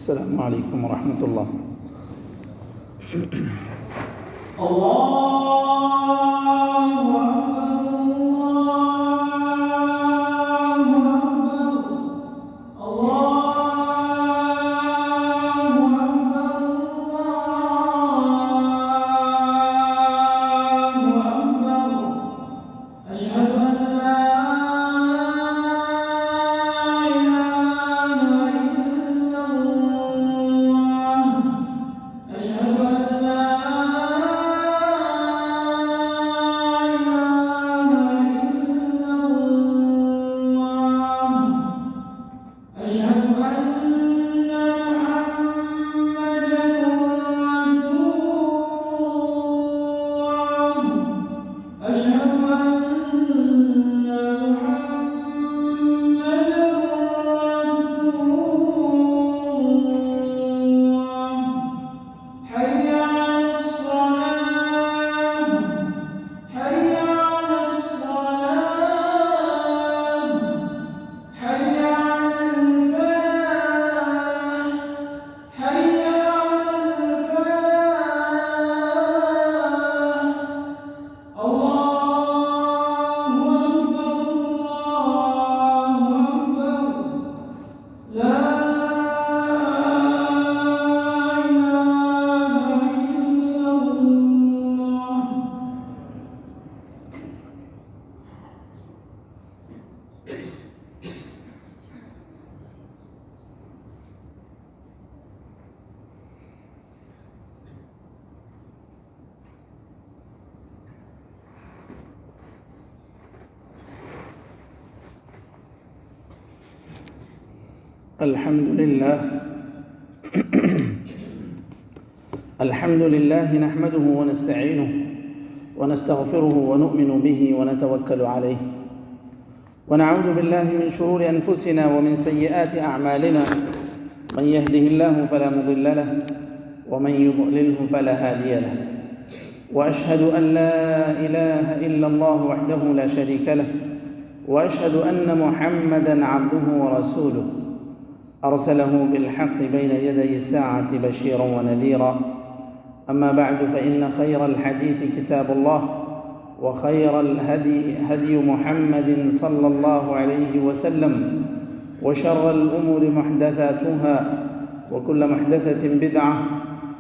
السلام عليكم ورحمة الله. الحمد لله نحمده ونستعينه ونستغفره ونؤمن به ونتوكل عليه، ونعوذ بالله من شرور أنفسنا ومن سيئات أعمالنا، من يهده الله فلا مضل له ومن يضلله فلا هادي له، وأشهد أن لا إله إلا الله وحده لا شريك له، وأشهد أن محمدًا عبده ورسوله أرسله بالحق بين يدي الساعة بشيرا ونذيرا. أما بعد، فإن خير الحديث كتاب الله، وخير الهدي هدي محمد صلى الله عليه وسلم، وشر الأمور محدثاتها، وكل محدثة بدعة،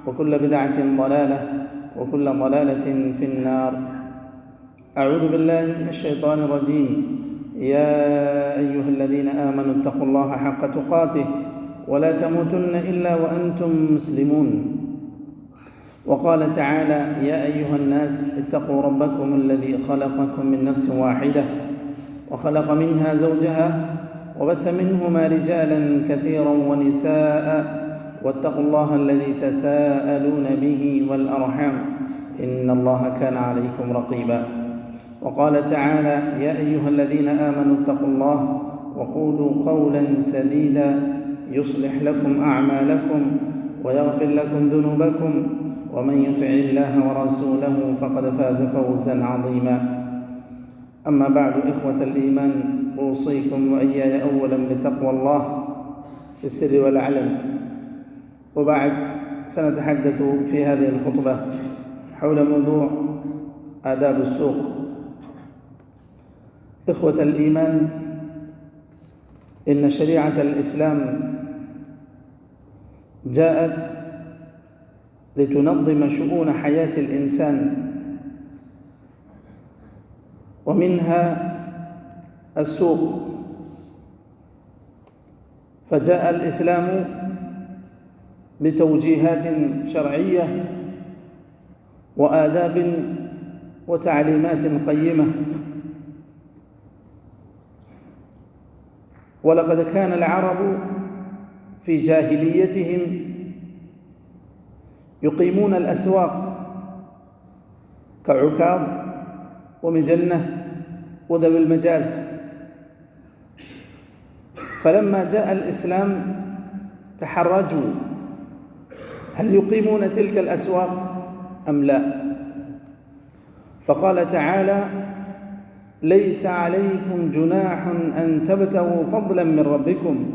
وكل بدعة ضلالة، وكل ضلالة في النار. أعوذ بالله من الشيطان الرجيم. يا أيها الذين آمنوا اتقوا الله حق تقاته ولا تموتن إلا وأنتم مسلمون. وقال تعالى: يا أيها الناس اتقوا ربكم الذي خلقكم من نفس واحدة وخلق منها زوجها وبث منهما رجالا كثيرا ونساء، واتقوا الله الذي تساءلون به والأرحام إن الله كان عليكم رقيبا. وقال تعالى: يا أيها الذين آمنوا اتقوا الله وقولوا قولا سديدا يصلح لكم أعمالكم ويغفر لكم ذنوبكم، ومن يطع الله ورسوله فقد فاز فوزا عظيما. أما بعد، إخوة الإيمان، أوصيكم وإياي أولا بتقوى الله في السر والعلن. وبعد، سنتحدث في هذه الخطبة حول موضوع آداب السوق. إخوة الإيمان، إن شريعة الإسلام جاءت لتنظم شؤون حياة الإنسان، ومنها السوق. فجاء الإسلام بتوجيهات شرعية وآداب وتعليمات قيمة. ولقد كان العرب في جاهليتهم يقيمون الأسواق كعكاظ ومجنة وذوي المجاز، فلما جاء الإسلام تحرجوا: هل يقيمون تلك الأسواق أم لا؟ فقال تعالى: ليس عليكم جناح أن تبتغوا فضلا من ربكم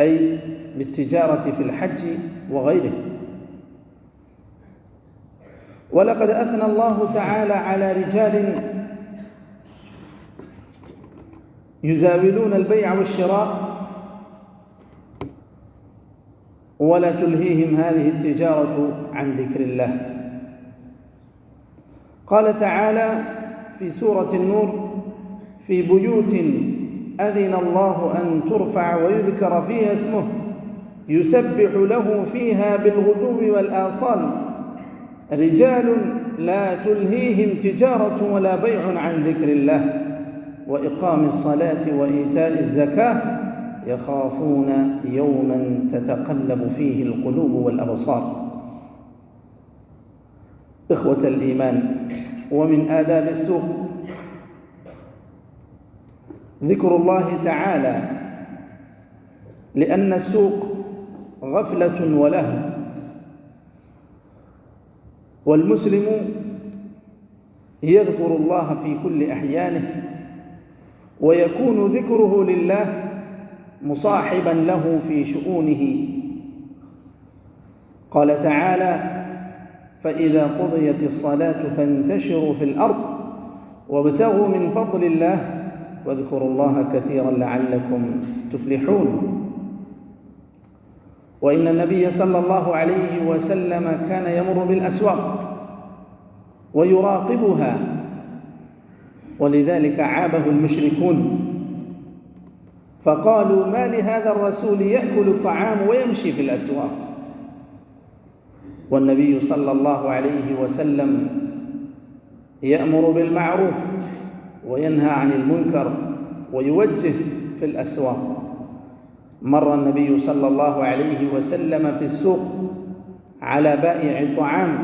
أي بالتجارة في الحج وغيره. ولقد أثنى الله تعالى على رجال يزاولون البيع والشراء ولا تلهيهم هذه التجارة عن ذكر الله. قال تعالى في سورة النور: في بيوت أذن الله أن ترفع ويذكر فيها اسمه يسبح له فيها بالغدو والآصال رجال لا تلهيهم تجارة ولا بيع عن ذكر الله وإقام الصلاة وإيتاء الزكاة يخافون يوما تتقلب فيه القلوب والأبصار. إخوة الإيمان، ومن آداب السوق ذكر الله تعالى، لأن السوق غفلة ولهو، والمسلم يذكر الله في كل أحيانه، ويكون ذكره لله مصاحبا له في شؤونه. قال تعالى: فإذا قضيت الصلاة فانتشروا في الأرض وابتغوا من فضل الله واذكروا الله كثيرا لعلكم تفلحون. وإن النبي صلى الله عليه وسلم كان يمر بالأسواق ويراقبها، ولذلك عابه المشركون فقالوا: ما لهذا الرسول يأكل الطعام ويمشي في الأسواق؟ والنبي صلى الله عليه وسلم يأمر بالمعروف وينهى عن المنكر ويوجه في الأسواق. مر النبي صلى الله عليه وسلم في السوق على بائع الطعام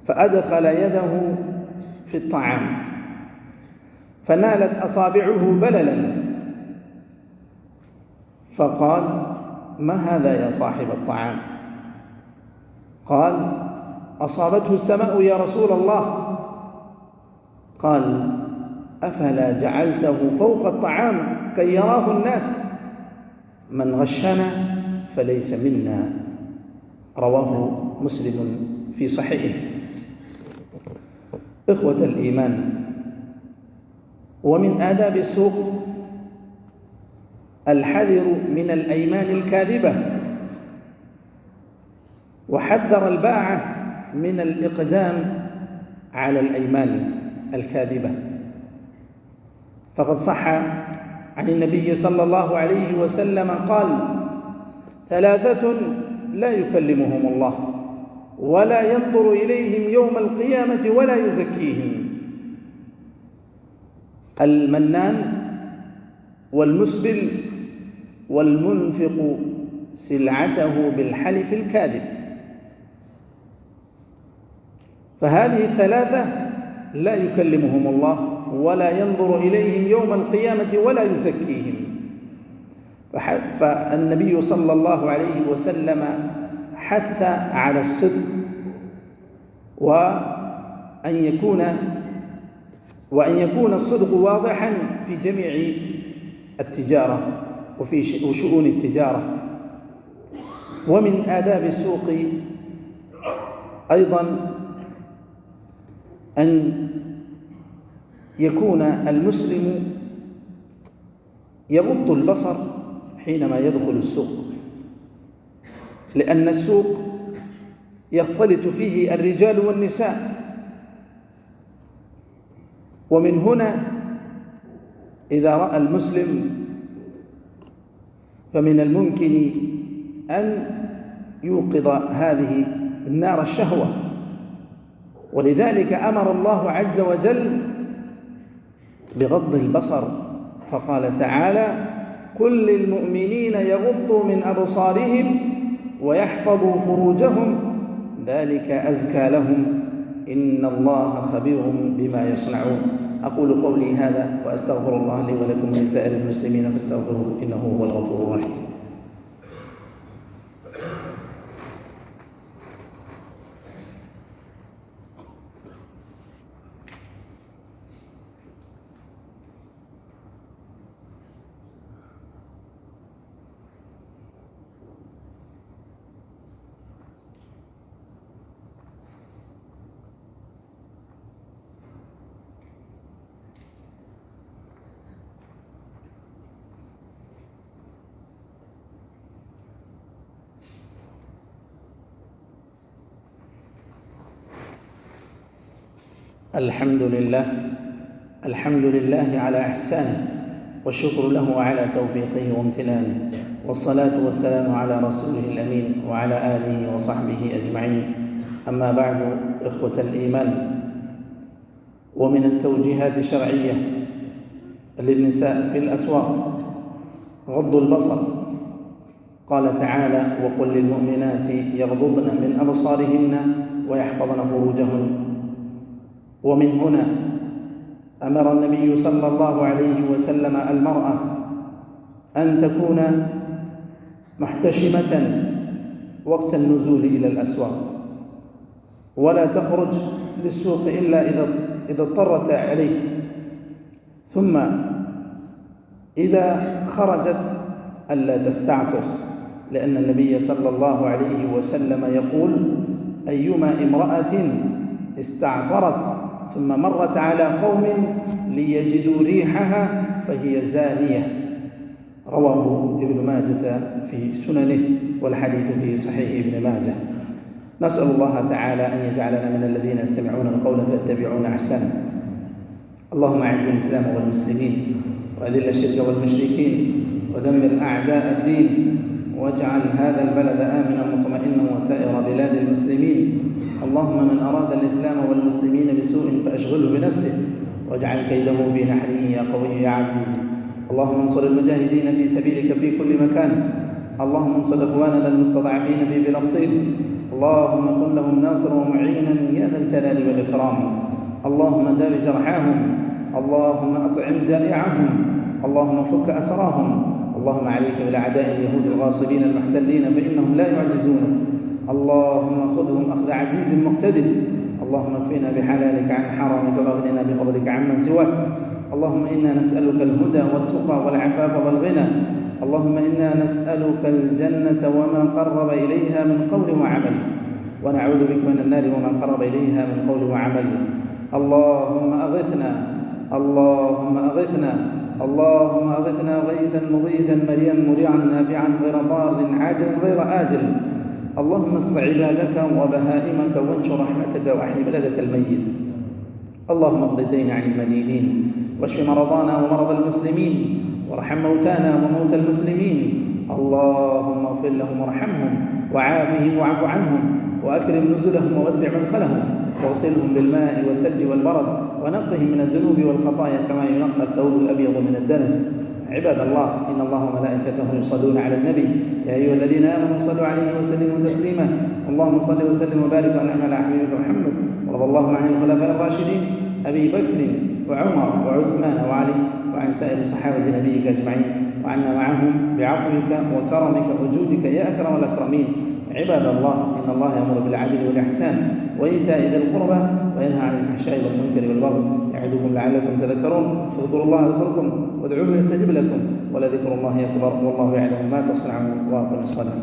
فأدخل يده في الطعام فنالت أصابعه بللا، فقال: ما هذا يا صاحب الطعام؟ قال: أصابته السماء يا رسول الله. قال: أفلا جعلته فوق الطعام كي يراه الناس؟ من غشنا فليس منا. رواه مسلم في صحيحه. إخوة الإيمان، ومن آداب السوق الحذر من الأيمان الكاذبة، وحذر البائع من الإقدام على الأيمان الكاذبة. فقد صح عن النبي صلى الله عليه وسلم قال: ثلاثة لا يكلمهم الله ولا ينظر إليهم يوم القيامة ولا يزكيهم: المنان والمسبل والمنفق سلعته بالحلف الكاذب. فهذه الثلاثة لا يكلمهم الله ولا ينظر إليهم يوم القيامة ولا يزكيهم. فالنبي صلى الله عليه وسلم حث على الصدق وأن يكون الصدق واضحا في جميع التجارة وفي شؤون التجارة. ومن آداب السوق أيضا أن يكون المسلم يغض البصر حينما يدخل السوق، لأن السوق يختلط فيه الرجال والنساء، ومن هنا إذا رأى المسلم فمن الممكن أن يوقظ هذه النار الشهوة. ولذلك أمر الله عز وجل بغض البصر، فقال تعالى: قل للمؤمنين يغضوا من أبصارهم ويحفظوا فروجهم ذلك أزكى لهم إن الله خبير بما يصنعون. أقول قولي هذا وأستغفر الله لي ولكم ولسائر المسلمين فاستغفروه إنه هو الغفور الرحيم. الحمد لله على إحسانه، والشكر له على توفيقه وامتنانه، والصلاة والسلام على رسوله الأمين وعلى آله وصحبه أجمعين. أما بعد، إخوة الإيمان، ومن التوجيهات الشرعية للنساء في الأسواق غض البصر. قال تعالى: وقل للمؤمنات يغضضن من أبصارهن ويحفظن فروجهن. ومن هنا أمر النبي صلى الله عليه وسلم المرأة أن تكون محتشمة وقت النزول إلى الأسواق، ولا تخرج للسوق إلا إذا اضطرت عليه، ثم إذا خرجت ألا تستعطر، لأن النبي صلى الله عليه وسلم يقول: أيما امرأة استعطرت ثم مرت على قوم ليجدوا ريحها فهي زانية. رواه ابن ماجة في سننه، والحديث في صحيح ابن ماجة. نسأل الله تعالى أن يجعلنا من الذين يستمعون القول فيتبعون أحسنه. اللهم أعز الإسلام والمسلمين، وأذل الشرك والمشركين، ودمر أعداء الدين، واجعل هذا البلد آمنا مطمئنا وسائر بلاد المسلمين. اللهم من أراد الإسلام والمسلمين بسوء فأشغله بنفسه، واجعل كيده في نحره يا قوي يا عزيز. اللهم انصر المجاهدين في سبيلك في كل مكان. اللهم انصر إخواننا المستضعفين في فلسطين. اللهم كن لهم ناصرا ومعينا يا ذا الجلال والإكرام. اللهم داو جرحاهم، اللهم أطعم جائعهم، اللهم فك أسراهم. اللهم عليك بالأعداء اليهود الغاصبين المحتلين فإنهم لا يعجزونك. اللهم خذهم أخذ عزيز مقتدر. اللهم اكفنا بحلالك عن حرامك، واغننا بفضلك عمن سواك. اللهم إنا نسألك الهدى والتقى والعفاف والغنى. اللهم إنا نسألك الجنة وما قرب إليها من قول وعمل، ونعوذ بك من النار وما قرب إليها من قول وعمل. اللهم أغثنا، اللهم أغثنا، اللهم أغثنا غيثا مغيثا مريا مريعا نافعا غير ضار عاجلا غير آجل. اللهم اسق عبادك وبهائمك وانشر رحمتك وأحيي بلدك الميت. اللهم اقض الدين عن المدينين، واشف مرضانا ومرضى المسلمين، وارحم موتانا وموتى المسلمين. اللهم اغفر لهم وارحمهم وعافهم واعف عنهم، وأكرم نزلهم ووسع مدخلهم، واغسلهم بالماء والثلج والبرد، ونقهم من الذنوب والخطايا كما ينقى الثوب الأبيض من الدنس. عباد الله، إن الله وملائكته يصلون على النبي، يا أيها الذين آمنوا صلوا عليه وسلموا تسليما. اللهم صل وسلم وبارك وأنعم على حبيبك محمد. ورضى الله عن الخلفاء الراشدين أبي بكر وعمر وعثمان وعلي، وعن سائر صحابة نبيك أجمعين، وعنا معهم بعفوك وكرمك وجودك يا أكرم الأكرمين. عباد الله، إن الله يأمر بالعدل والإحسان وإيتاء ذي القربى، وينهى عن الفحشاء والمنكر والبغي، يعظكم لعلكم تذكرون. فاذكروا الله يذكركم، وادعوه يستجب لكم، ولذكر الله أكبر، والله يعلم ما تصنعون. وأقم الصلاة.